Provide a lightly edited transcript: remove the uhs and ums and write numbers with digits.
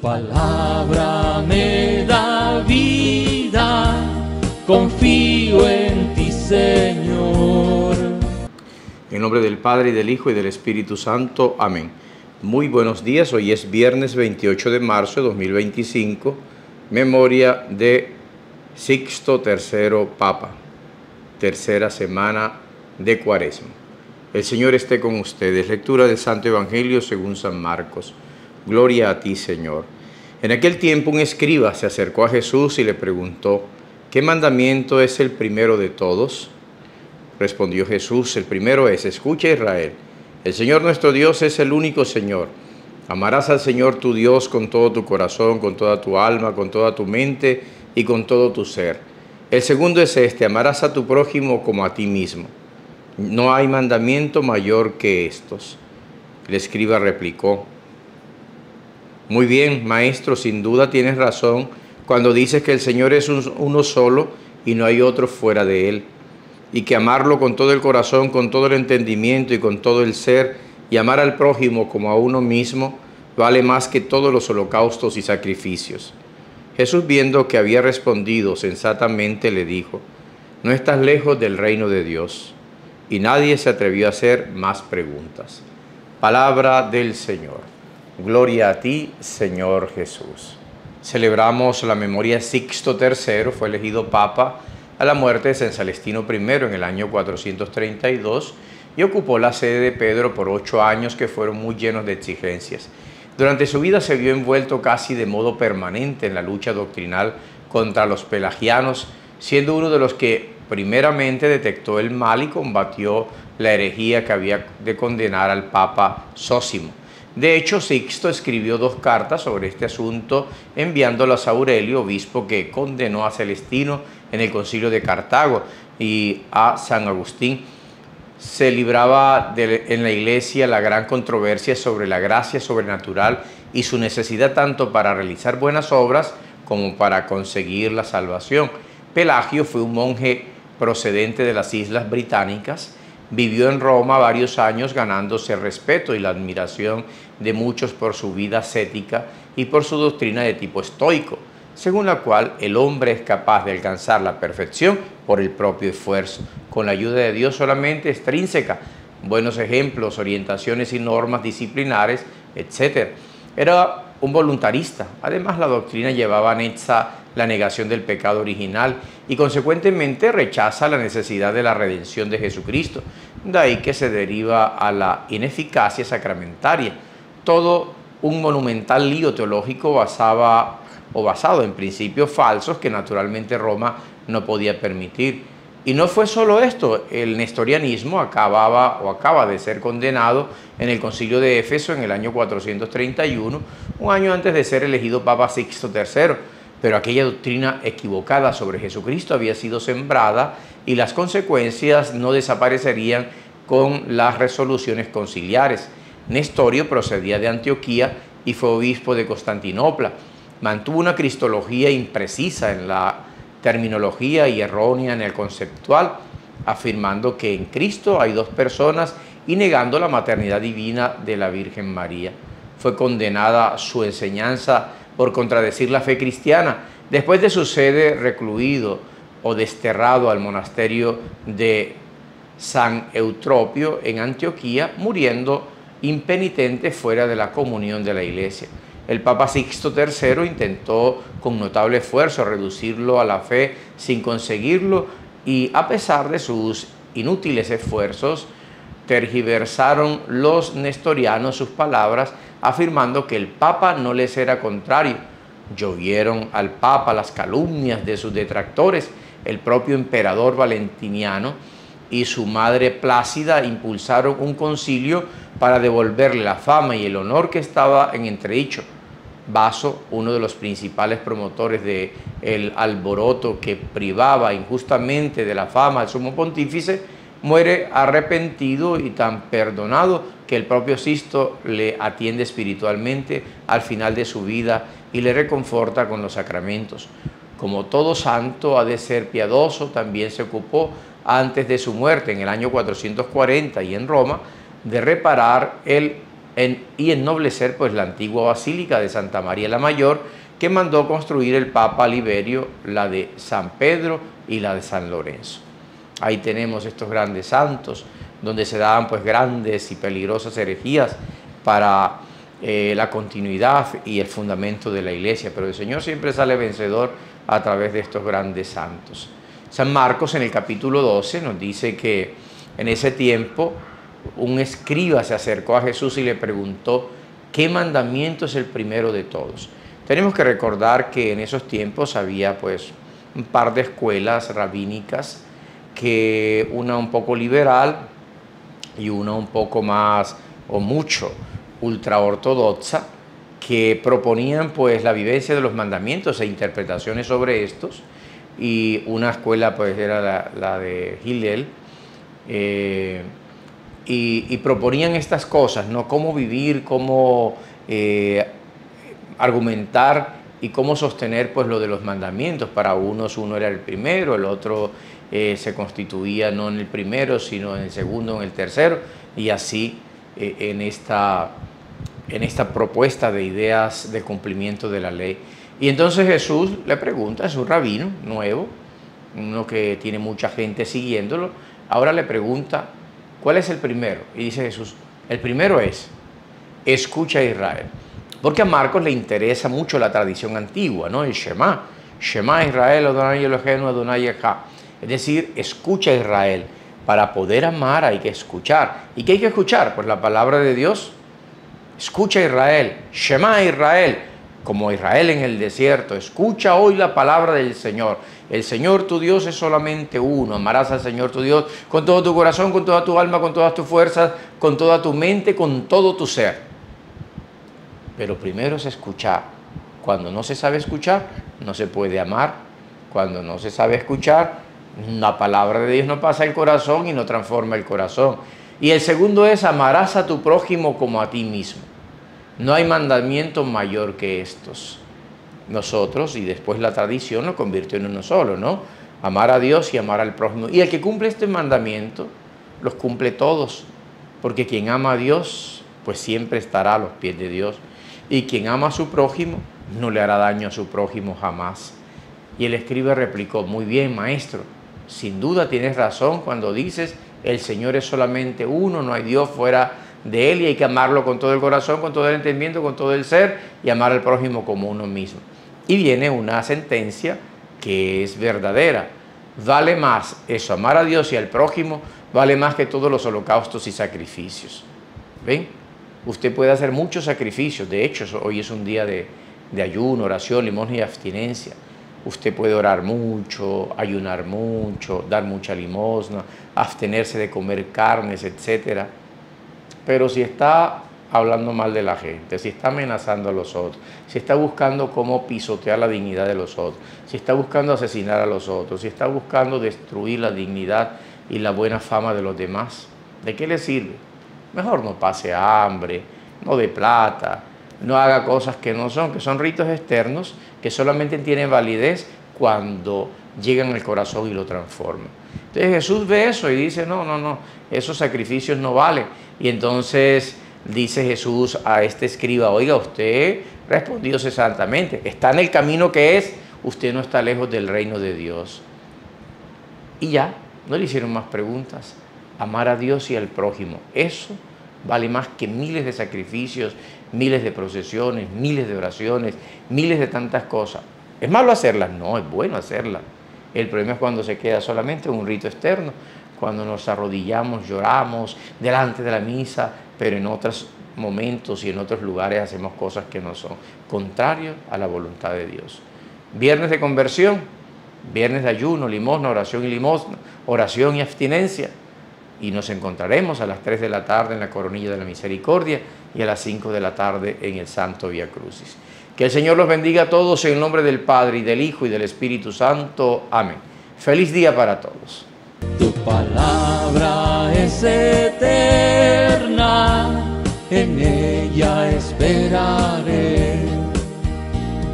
palabra me da vida, confío en ti, Señor. En nombre del Padre, y del Hijo, y del Espíritu Santo. Amén. Muy buenos días. Hoy es viernes 28 de marzo de 2025, memoria de Sixto III Papa, tercera semana de Cuaresma. El Señor esté con ustedes. Lectura del Santo Evangelio según San Marcos. Gloria a ti, Señor. En aquel tiempo un escriba se acercó a Jesús y le preguntó: ¿qué mandamiento es el primero de todos? Respondió Jesús: el primero es: escucha, Israel, el Señor nuestro Dios es el único Señor. Amarás al Señor tu Dios con todo tu corazón, con toda tu alma, con toda tu mente y con todo tu ser. El segundo es este: amarás a tu prójimo como a ti mismo. No hay mandamiento mayor que estos. El escriba replicó: muy bien, maestro, sin duda tienes razón cuando dices que el Señor es uno solo y no hay otro fuera de Él, y que amarlo con todo el corazón, con todo el entendimiento y con todo el ser, y amar al prójimo como a uno mismo, vale más que todos los holocaustos y sacrificios. Jesús, viendo que había respondido sensatamente, le dijo: no estás lejos del reino de Dios. Y nadie se atrevió a hacer más preguntas. Palabra del Señor. Gloria a ti, Señor Jesús. Celebramos la memoria de Sixto III, fue elegido Papa a la muerte de San Celestino I en el año 432 y ocupó la sede de Pedro por 8 años que fueron muy llenos de exigencias. Durante su vida se vio envuelto casi de modo permanente en la lucha doctrinal contra los pelagianos, siendo uno de los que primeramente detectó el mal y combatió la herejía que había de condenar al Papa Zósimo. De hecho, Sixto escribió 2 cartas sobre este asunto, enviándolas a Aurelio, obispo que condenó a Celestino en el concilio de Cartago, y a San Agustín. Se libraba en la iglesia la gran controversia sobre la gracia sobrenatural y su necesidad tanto para realizar buenas obras como para conseguir la salvación. Pelagio fue un monje procedente de las Islas Británicas. Vivió en Roma varios años ganándose el respeto y la admiración de muchos por su vida ascética y por su doctrina de tipo estoico, según la cual el hombre es capaz de alcanzar la perfección por el propio esfuerzo, con la ayuda de Dios solamente extrínseca, buenos ejemplos, orientaciones y normas disciplinares, etc. Era un voluntarista. Además, la doctrina llevaba anexa la negación del pecado original y consecuentemente rechaza la necesidad de la redención de Jesucristo. De ahí que se deriva a la ineficacia sacramentaria. Todo un monumental lío teológico basado en principios falsos que naturalmente Roma no podía permitir. Y no fue solo esto, el nestorianismo acaba de ser condenado en el concilio de Éfeso en el año 431, un año antes de ser elegido Papa Sixto III. Pero aquella doctrina equivocada sobre Jesucristo había sido sembrada y las consecuencias no desaparecerían con las resoluciones conciliares. Nestorio procedía de Antioquía y fue obispo de Constantinopla. Mantuvo una cristología imprecisa en la terminología y errónea en el conceptual, afirmando que en Cristo hay 2 personas y negando la maternidad divina de la Virgen María. Fue condenada su enseñanza por contradecir la fe cristiana. Después de su sede, recluido o desterrado al monasterio de San Eutropio en Antioquía, muriendo impenitente fuera de la comunión de la Iglesia. El Papa Sixto III intentó con notable esfuerzo reducirlo a la fe sin conseguirlo, y a pesar de sus inútiles esfuerzos, tergiversaron los nestorianos sus palabras, afirmando que el Papa no les era contrario. Llovieron al Papa las calumnias de sus detractores. El propio emperador Valentiniano y su madre Plácida impulsaron un concilio para devolverle la fama y el honor que estaba en entredicho. Baso, uno de los principales promotores del alboroto que privaba injustamente de la fama al sumo pontífice, muere arrepentido y tan perdonado que el propio Sixto le atiende espiritualmente al final de su vida y le reconforta con los sacramentos. Como todo santo ha de ser piadoso, también se ocupó antes de su muerte, en el año 440 y en Roma, de reparar el y ennoblecer pues la antigua Basílica de Santa María la Mayor, que mandó construir el Papa Liberio, la de San Pedro y la de San Lorenzo. Ahí tenemos estos grandes santos, donde se daban pues grandes y peligrosas herejías para la continuidad y el fundamento de la Iglesia, pero el Señor siempre sale vencedor a través de estos grandes santos. San Marcos en el capítulo 12 nos dice que en ese tiempo un escriba se acercó a Jesús y le preguntó: ¿qué mandamiento es el primero de todos? Tenemos que recordar que en esos tiempos había pues un par de escuelas rabínicas, que una un poco liberal y una un poco más o mucho ultraortodoxa, que proponían pues la vivencia de los mandamientos e interpretaciones sobre estos, y una escuela pues era la de Hillel, y proponían estas cosas, ¿no? Cómo vivir, cómo argumentar y cómo sostener pues lo de los mandamientos. Para unos uno era el primero, el otro se constituía no en el primero, sino en el segundo, en el tercero, y así en esta propuesta de ideas de cumplimiento de la ley. Y entonces Jesús le pregunta, es un rabino nuevo, uno que tiene mucha gente siguiéndolo, ahora le pregunta: ¿cuál es el primero? Y dice Jesús: el primero es: escucha a Israel. Porque a Marcos le interesa mucho la tradición antigua, ¿no? El Shema. Shema Israel, Adonai Eloheinu, Adonai Echad. Es decir, escucha a Israel. Para poder amar hay que escuchar. ¿Y qué hay que escuchar? Pues la palabra de Dios. Escucha a Israel. Shema Israel. Como Israel en el desierto. Escucha hoy la palabra del Señor. El Señor tu Dios es solamente uno. Amarás al Señor tu Dios con todo tu corazón, con toda tu alma, con todas tus fuerzas, con toda tu mente, con todo tu ser. Pero primero es escuchar. Cuando no se sabe escuchar, no se puede amar. Cuando no se sabe escuchar, la palabra de Dios no pasa al corazón y no transforma el corazón. Y el segundo es: amarás a tu prójimo como a ti mismo. No hay mandamiento mayor que estos. Nosotros, y después la tradición, lo convirtió en uno solo, ¿no? Amar a Dios y amar al prójimo. Y el que cumple este mandamiento, los cumple todos. Porque quien ama a Dios, pues siempre estará a los pies de Dios. Y quien ama a su prójimo, no le hará daño a su prójimo jamás. Y el escriba replicó: muy bien, maestro, sin duda tienes razón cuando dices: el Señor es solamente uno, no hay Dios fuera de Él, y hay que amarlo con todo el corazón, con todo el entendimiento, con todo el ser, y amar al prójimo como uno mismo. Y viene una sentencia que es verdadera. Vale más eso, amar a Dios y al prójimo, vale más que todos los holocaustos y sacrificios. ¿Ven? Usted puede hacer muchos sacrificios. De hecho, hoy es un día de ayuno, oración, limosna y abstinencia. Usted puede orar mucho, ayunar mucho, dar mucha limosna, abstenerse de comer carnes, etc. Pero si está hablando mal de la gente, si está amenazando a los otros, si está buscando cómo pisotear la dignidad de los otros, si está buscando asesinar a los otros, si está buscando destruir la dignidad y la buena fama de los demás, ¿de qué le sirve? Mejor no pase hambre, no dé plata, no haga cosas que no son, que son ritos externos que solamente tienen validez cuando llegan al corazón y lo transforman. Entonces Jesús ve eso y dice: no, esos sacrificios no valen. Y entonces dice Jesús a este escriba: oiga, usted respondió cesantamente, está en el camino que es, usted no está lejos del reino de Dios. Y ya, no le hicieron más preguntas. Amar a Dios y al prójimo, eso vale más que miles de sacrificios, miles de procesiones, miles de oraciones, miles de tantas cosas. ¿Es malo hacerlas? No, es bueno hacerlas. El problema es cuando se queda solamente un rito externo, cuando nos arrodillamos, lloramos delante de la misa, pero en otros momentos y en otros lugares hacemos cosas que no son contrarios a la voluntad de Dios. Viernes de conversión, viernes de ayuno, limosna, oración y abstinencia. Y nos encontraremos a las 3 de la tarde en la Coronilla de la Misericordia y a las 5 de la tarde en el Santo Vía Crucis. Que el Señor los bendiga a todos en el nombre del Padre, y del Hijo, y del Espíritu Santo. Amén. Feliz día para todos. Tu palabra es eterna, en ella esperaré.